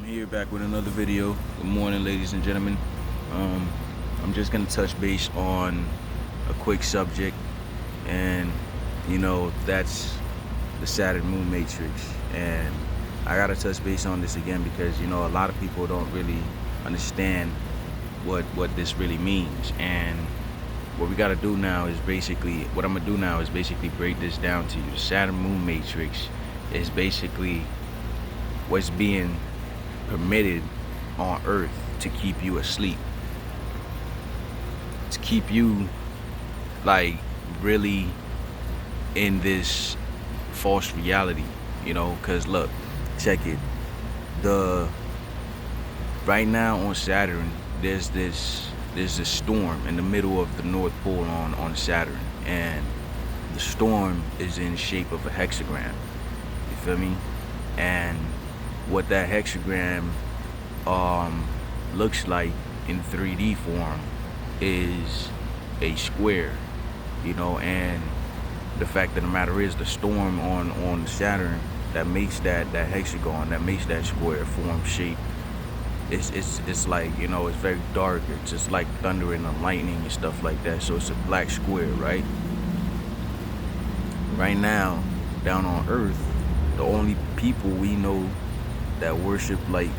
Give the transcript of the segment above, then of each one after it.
here back with another video. Good morning, ladies and gentlemen. I'm just gonna touch base on a quick subject, and that's the Saturn moon matrix. And I gotta touch base on this again because a lot of people don't really understand what this really means. And what we gotta do now is what I'm gonna do now is basically break this down to you. The Saturn moon matrix is basically what's being permitted on Earth to keep you asleep, to keep you like really in this false reality, because look, check it. The right now on Saturn, there's this storm in the middle of the North Pole on Saturn, and the storm is in the shape of a hexagram. You feel me? And what that hexagram looks like in 3D form is a square, and the fact of the matter is the storm on Saturn that makes that hexagon, that makes that square form shape, it's like, it's very dark. It's just like thunder and lightning and stuff like that. So it's a black square, right? Right now, down on Earth, the only people we know that worship, like,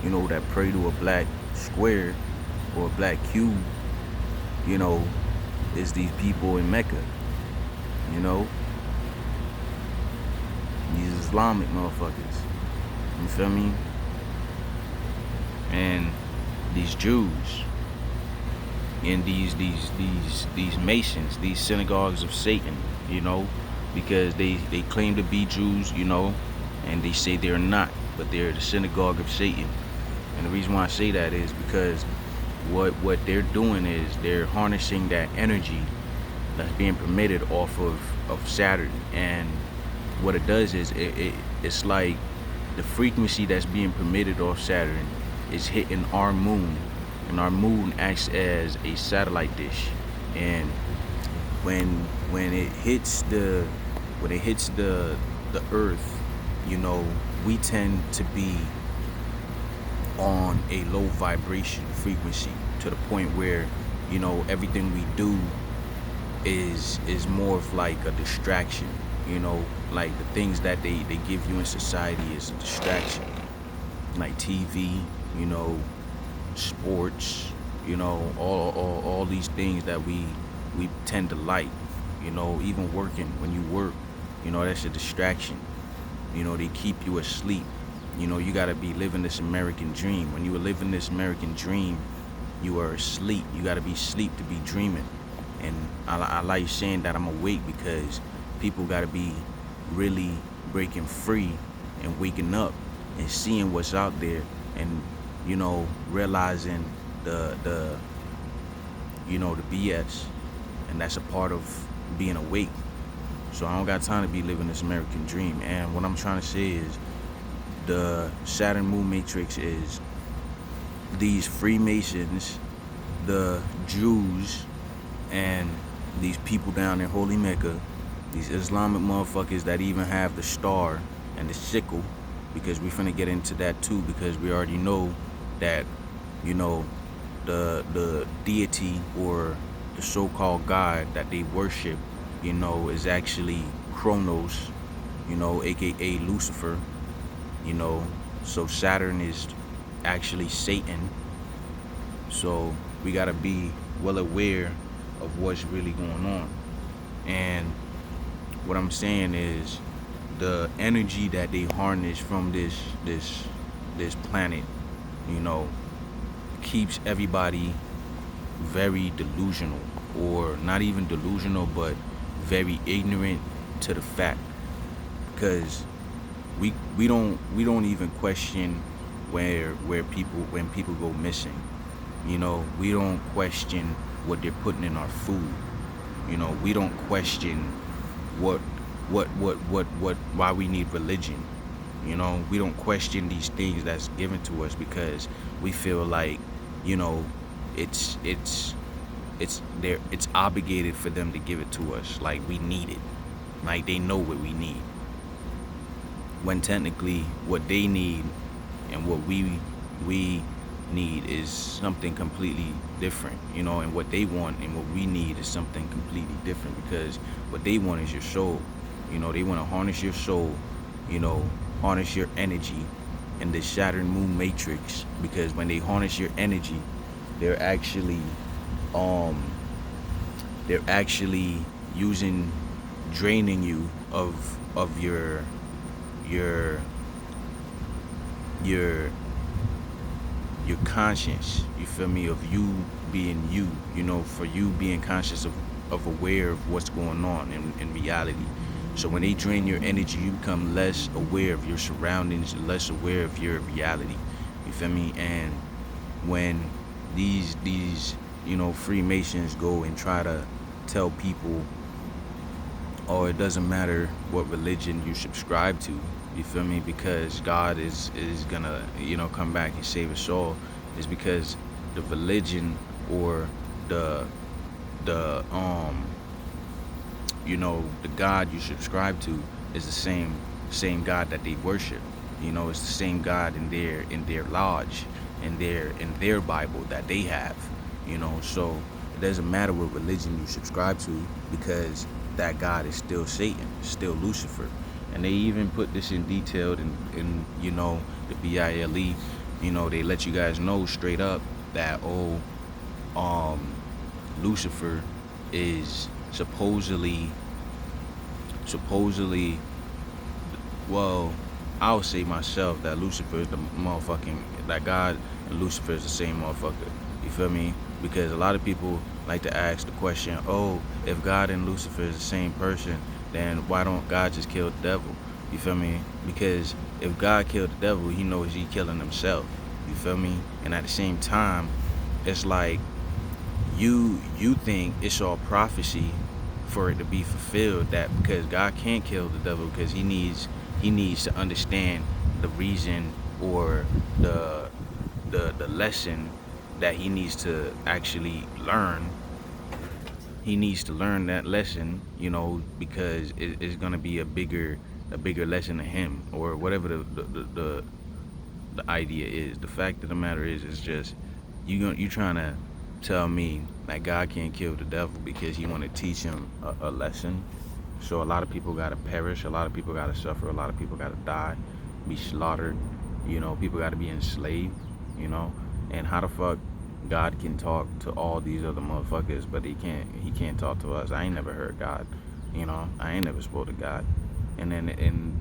that pray to a black square or a black cube, is these people in Mecca, these Islamic motherfuckers. You feel me? And these Jews and these Masons, these synagogues of Satan, because they claim to be Jews, and they say they're not, but they're the synagogue of Satan. And the reason why I say that is because what they're doing is they're harnessing that energy that's being permitted off of Saturn. And what it does is it's like the frequency that's being permitted off Saturn is hitting our moon, and our moon acts as a satellite dish. And when it hits the Earth, we tend to be on a low vibration frequency to the point where everything we do is more of like a distraction. Like the things that they give you in society is a distraction, like TV, sports, all these things that we tend to like, even working. When you work, that's a distraction. They keep you asleep. You gotta be living this American dream. When you are living this American dream, you are asleep. You gotta be asleep to be dreaming. And I like saying that I'm awake because people gotta be really breaking free and waking up and seeing what's out there, and realizing the BS, and that's a part of being awake. So I don't got time to be living this American dream. And what I'm trying to say is the Saturn moon matrix is these Freemasons, the Jews, and these people down in Holy Mecca, these Islamic motherfuckers that even have the star and the sickle, because we finna get into that too, because we already know that the deity or the so-called God that they worship, is actually Kronos, aka Lucifer, so Saturn is actually Satan. So we gotta be well aware of what's really going on. And what I'm saying is the energy that they harness from this planet, keeps everybody very delusional, or not even delusional, but very ignorant to the fact, because we don't even question when people go missing. We don't question what they're putting in our food. We don't question why we need religion. We don't question these things that's given to us because we feel like it's obligated for them to give it to us, like we need it, like they know what we need, when technically what they need and what we need is something completely different, you know, and what they want and what we need is something completely different, because what they want is your soul. You know, they want to harness your soul, you know, harness your energy in the Saturn moon matrix, because when they harness your energy, they're actually um they're actually using draining you of your your your conscience, you feel me, of you being you, you know, for you being conscious of aware of what's going on in reality. So when they drain your energy, you become less aware of your surroundings, less aware of your reality, you feel me. And when these you know Freemasons go and try to tell people, oh, it doesn't matter what religion you subscribe to, you feel me, because God is gonna, you know, come back and save us all, is because the religion or the the you know, the God you subscribe to is the same God that they worship. You know, it's the same God in their lodge, in their Bible that they have. You know, so it doesn't matter what religion you subscribe to, because that God is still Satan, still Lucifer. And they even put this in detail in you know the Bile. You know, they let you guys know straight up that, oh, um Lucifer is supposedly, well, I'll say myself that Lucifer is the motherfucking, that God and Lucifer is the same motherfucker. You feel me? Because a lot of people like to ask the question, oh, if God and Lucifer is the same person, then why don't God just kill the devil? You feel me? Because if God killed the devil, he knows he killing himself. You feel me? And at the same time, it's like you think it's all prophecy for it to be fulfilled, that because God can't kill the devil, because he needs to understand the reason, or the the lesson that he needs to actually learn. He needs to learn that lesson, you know, because it's gonna be a bigger lesson to him, or whatever the idea is. The fact of the matter is just you trying to tell me that God can't kill the devil because he want to teach him a lesson. So a lot of people gotta perish, a lot of people gotta suffer, a lot of people gotta die, be slaughtered. You know, people gotta be enslaved. You know, and how the fuck God can talk to all these other motherfuckers, but he can't talk to us? I ain't never heard God. You know, I ain't never spoke to God. And then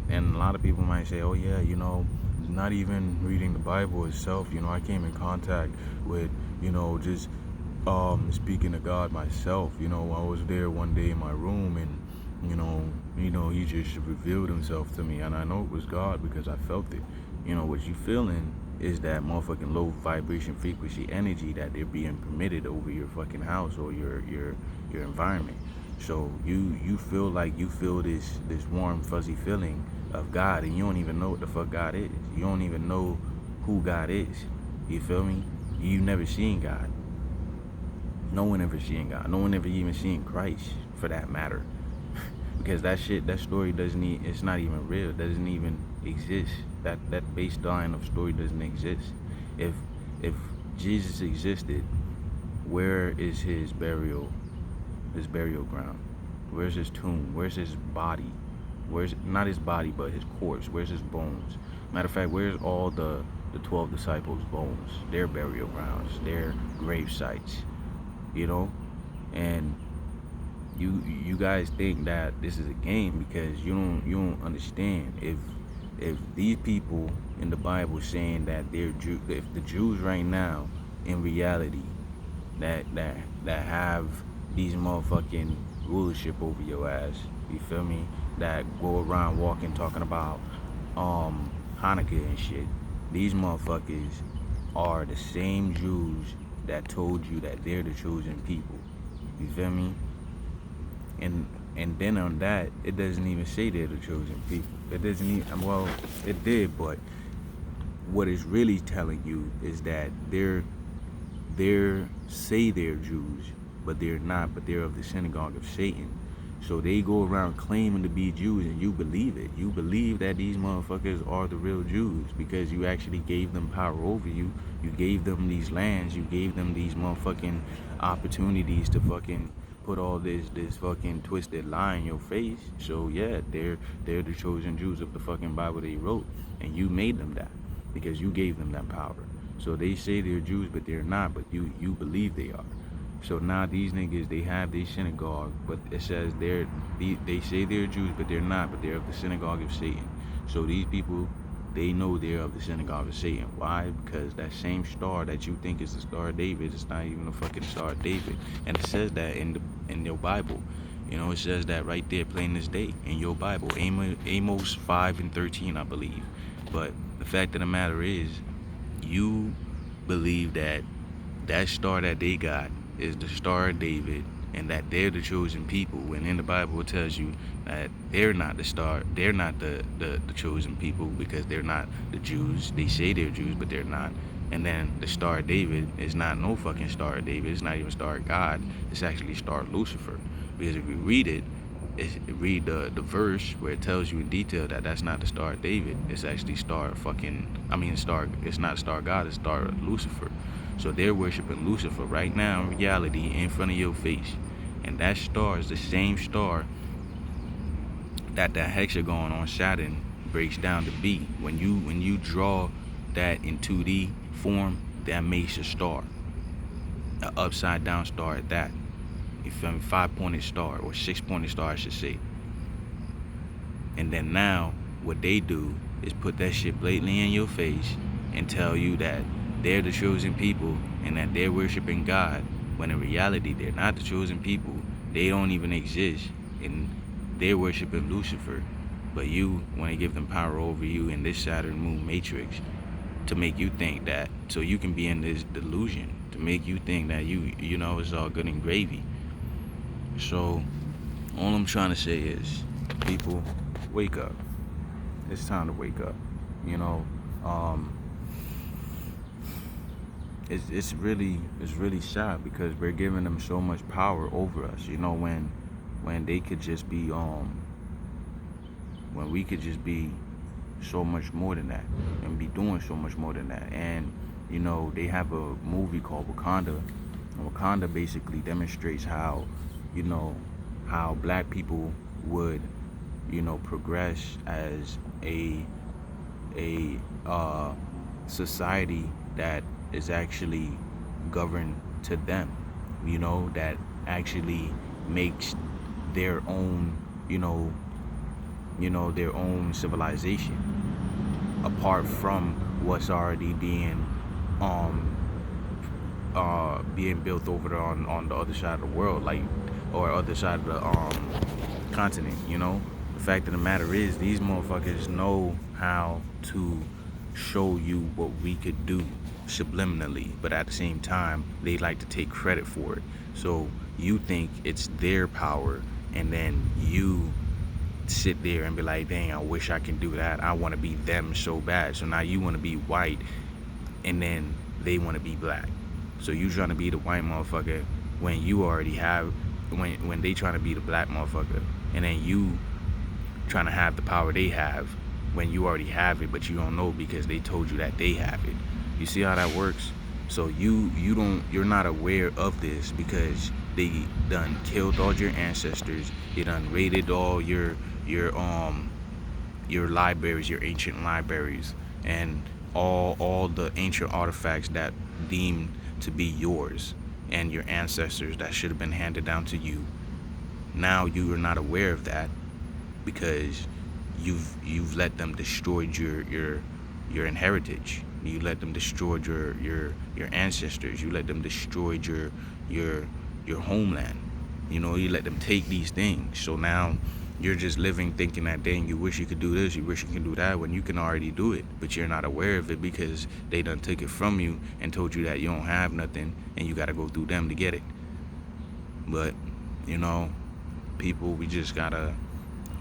and a lot of people might say, oh yeah, you know, not even reading the Bible itself, you know, I came in contact with, you know, just speaking to God myself. You know, I was there one day in my room, and he just revealed himself to me, and I know it was God because I felt it. You know, what you feeling is that motherfucking low vibration frequency energy that they're being permitted over your fucking house or your environment. So you feel like you feel this warm fuzzy feeling of God, and you don't even know what the fuck God is. You don't even know who God is. You feel me? You never seen God. No one ever seen God. No one ever even seen Christ, for that matter. Because that story it's not even real. It doesn't even exist. That baseline of story doesn't exist. If Jesus existed, where is his burial ground? Where's his tomb? Where's his body? Where's, not his body, but his corpse? Where's his bones? Matter of fact, where's all the 12 disciples' bones? Their burial grounds, their grave sites, you know? And you guys think that this is a game because you don't understand. If these people in the Bible saying that they're if the Jews right now in reality that have these motherfucking rulership over your ass, you feel me, that go around walking talking about Hanukkah and shit, these motherfuckers are the same Jews that told you that they're the chosen people. You feel me? And then on that, it doesn't even say they're the chosen people. It doesn't even, well, it did, but what it's really telling you is that they're say they're Jews, but they're not, but they're of the synagogue of Satan. So they go around claiming to be Jews, and you believe it. You believe that these motherfuckers are the real Jews because you actually gave them power over you. You gave them these lands. You gave them these motherfucking opportunities to fucking put all this fucking twisted lie in your face. So yeah, they're the chosen Jews of the fucking Bible they wrote, and you made them that because you gave them that power. So they say they're Jews, but they're not. But you believe they are. So now these niggas, they have their synagogue, but it says they say they're Jews, but they're not, but they're of the synagogue of Satan. So these people, they know they're of the synagogue of Satan. Why? Because that same star that you think is the Star of David, it's not even the fucking Star of David. And it says that in your Bible. You know, it says that right there, plain as day, in your Bible. Amos 5:13, I believe. But the fact of the matter is, you believe that that star that they got is the Star of David, and that they're the chosen people, when in the Bible it tells you that they're not the star, they're not the chosen people, because they're not the Jews. They say they're Jews, but they're not. And then the Star of David is not no fucking Star of David. It's not even Star of God. It's actually Star of Lucifer. Because if you read it, read the verse where it tells you in detail that that's not the Star of David. It's actually Star fucking, I mean Star, it's not Star of God, it's Star of Lucifer. So they're worshiping Lucifer right now in reality in front of your face. And that star is the same star that hexagon on Saturn breaks down to be. When you draw that in 2D form, that makes a star. An upside down star at that. You feel me? 5-pointed star, or 6-pointed star I should say. And then now what they do is put that shit blatantly in your face and tell you that they're the chosen people and that they're worshiping God, when in reality they're not the chosen people. They don't even exist, and they're worshiping Lucifer. But you want to give them power over you in this Saturn moon matrix to make you think that, so you can be in this delusion, to make you think that you know it's all good and gravy. So all I'm trying to say is, people, wake up. It's time to wake up. You know, it's really sad because we're giving them so much power over us. You know, when they could just be when we could just be so much more than that and be doing so much more than that. And you know, they have a movie called Wakanda. And Wakanda basically demonstrates how, you know, how black people would, you know, progress as a society that is actually governed to them, you know, that actually makes their own, you know, their own civilization apart from what's already being built over there on the other side of the world, like, or other side of the continent. You know, the fact of the matter is, these motherfuckers know how to show you what we could do subliminally, but at the same time they like to take credit for it. So you think it's their power, and then you sit there and be like, dang, I wish I can do that. I want to be them so bad. So now you want to be white, and then they want to be black. So you trying to be the white motherfucker when you already have, when they trying to be the black motherfucker, and then you trying to have the power they have when you already have it, but you don't know because they told you that they have it. You see how that works? So you're not aware of this because they done killed all your ancestors. They done raided all your libraries, your ancient libraries, and all the ancient artifacts that deemed to be yours and your ancestors that should have been handed down to you. Now you are not aware of that because you've let them destroy your heritage. You let them destroy your ancestors. You let them destroy your homeland. You know, you let them take these things. So now you're just living thinking that, dang, you wish you could do this, you wish you can do that, when you can already do it, but you're not aware of it because they done took it from you and told you that you don't have nothing and you got to go through them to get it. But you know, people, we just gotta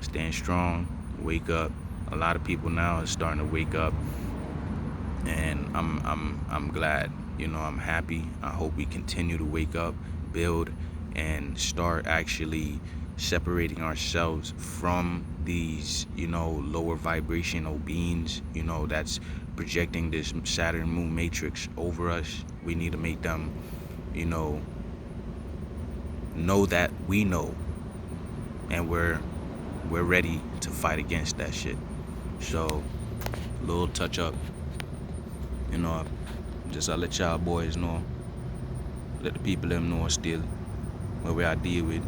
stand strong, wake up. A lot of people now is starting to wake up, and I'm glad. You know, I'm happy. I hope we continue to wake up, build, and start actually separating ourselves from these, lower vibrational beings, that's projecting this Saturn moon matrix over us. We need to make them, you know that we know, and we're ready to fight against that shit. So, a little touch up, just I let y'all boys know, let the people them know still where we are deal with,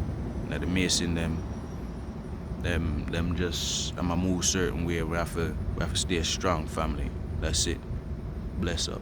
that the Mason them just I'ma move certain way where I have to stay strong, family. That's it. Bless up.